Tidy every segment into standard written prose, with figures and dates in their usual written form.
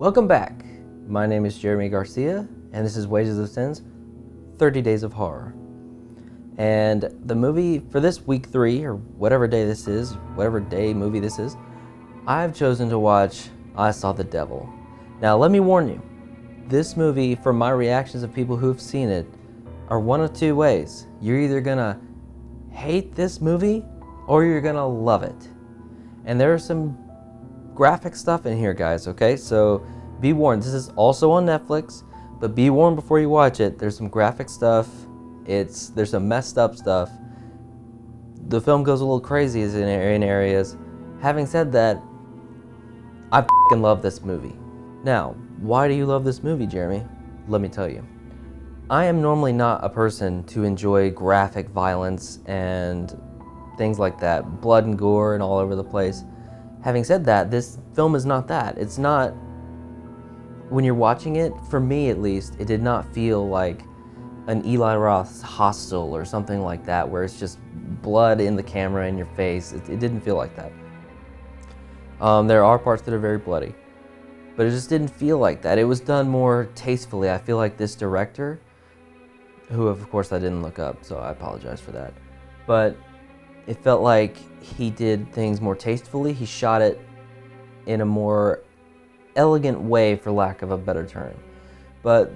Welcome back. My name is Jeremy Garcia, and this is Wages of Cine's 30 Days of Horror. And the movie for this week 3, or whatever day this is, whatever day movie this is, I've chosen to watch I Saw the Devil. Now let me warn you, this movie, from my reactions of people who've seen it, are one of two ways. You're either gonna hate this movie, or you're gonna love it. And there's some graphic stuff in here, guys, okay? So be warned, this is also on Netflix, but be warned before you watch it. There's some graphic stuff, there's some messed up stuff. The film goes a little crazy in areas. Having said that, I f***ing love this movie. Now, why do you love this movie, Jeremy? Let me tell you. I am normally not a person to enjoy graphic violence and things like that, blood and gore and all over the place. Having said that, this film is not that. It's not, when you're watching it, for me at least, it did not feel like an Eli Roth's Hostel or something like that, where it's just blood in the camera in your face. It didn't feel like that. There are parts that are very bloody, but it just didn't feel like that. It was done more tastefully. I feel like this director, who of course I didn't look up, so I apologize for that, but it felt like he did things more tastefully. He shot it in a more elegant way, for lack of a better term. But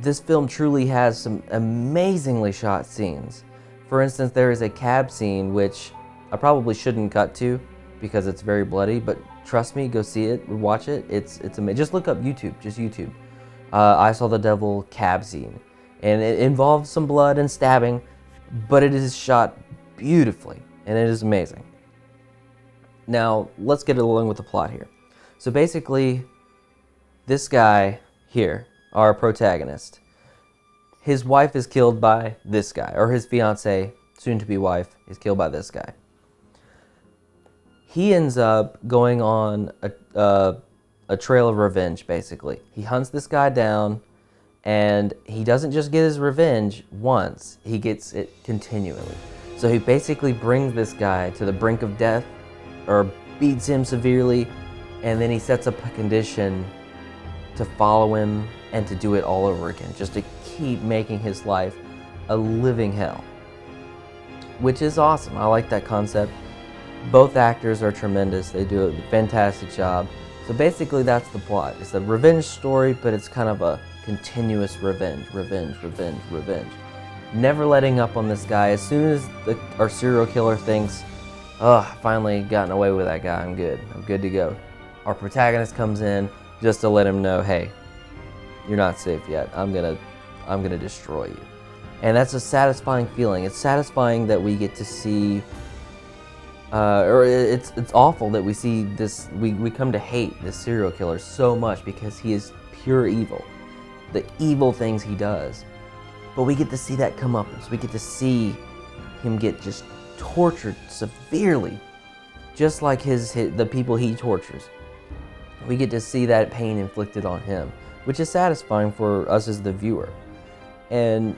this film truly has some amazingly shot scenes. For instance, there is a cab scene, which I probably shouldn't cut to because it's very bloody, but trust me, go see it, watch it. It's amazing. Just look up YouTube, just YouTube. I Saw the Devil cab scene. And it involves some blood and stabbing, but it is shot beautifully, and it is amazing. Now, let's get along with the plot here. So basically, this guy here, our protagonist, his wife is killed by this guy, or his fiance, soon-to-be wife, is killed by this guy. He ends up going on a trail of revenge, basically. He hunts this guy down, and he doesn't just get his revenge once, he gets it continually. So he basically brings this guy to the brink of death, or beats him severely, and then he sets up a condition to follow him and to do it all over again, just to keep making his life a living hell. Which is awesome. I like that concept. Both actors are tremendous. They do a fantastic job. So basically that's the plot. It's a revenge story, but it's kind of a continuous revenge. Never letting up on this guy. As soon as our serial killer thinks, oh, I finally gotten away with that guy, I'm good to go, our protagonist comes in just to let him know, hey, you're not safe yet. I'm gonna destroy you. And that's a satisfying feeling. It's satisfying that we get to see, or it's awful that we see this, we come to hate this serial killer so much because he is pure evil. The evil things he does. But we get to see that come up. So we get to see him get just tortured severely, just like the people he tortures. We get to see that pain inflicted on him, which is satisfying for us as the viewer. And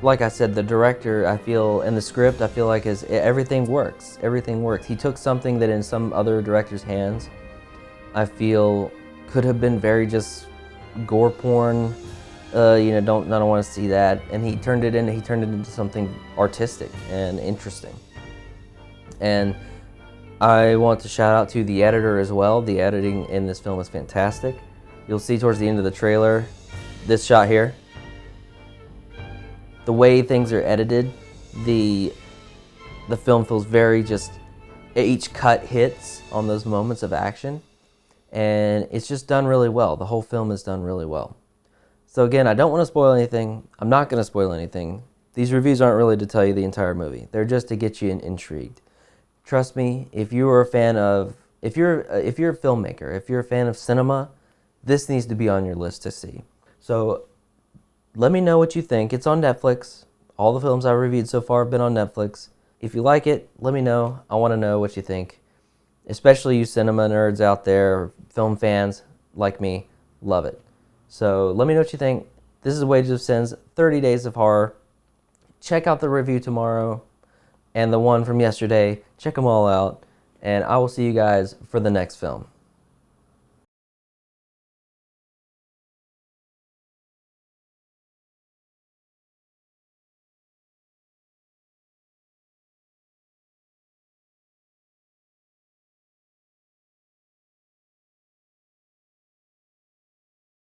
like I said, the director, I feel, and the script, I feel like everything works. Everything works. He took something that in some other director's hands, I feel could have been very just gore porn. I don't want to see that, and he turned it into something artistic and interesting. And I want to shout out to the editor as well. The editing in this film is fantastic. You'll see towards the end of the trailer, this shot here, the way things are edited, the film feels very just, each cut hits on those moments of action, and it's just done really well. The whole film is done really well. So again, I don't want to spoil anything. I'm not going to spoil anything. These reviews aren't really to tell you the entire movie. They're just to get you intrigued. Trust me, if you're a fan of, if you're a filmmaker, if you're a fan of cinema, this needs to be on your list to see. So let me know what you think. It's on Netflix. All the films I've reviewed so far have been on Netflix. If you like it, let me know. I want to know what you think. Especially you cinema nerds out there, film fans like me, love it. So let me know what you think. This is Wages of Cine's 30 Days of Horror. Check out the review tomorrow and the one from yesterday. Check them all out. And I will see you guys for the next film.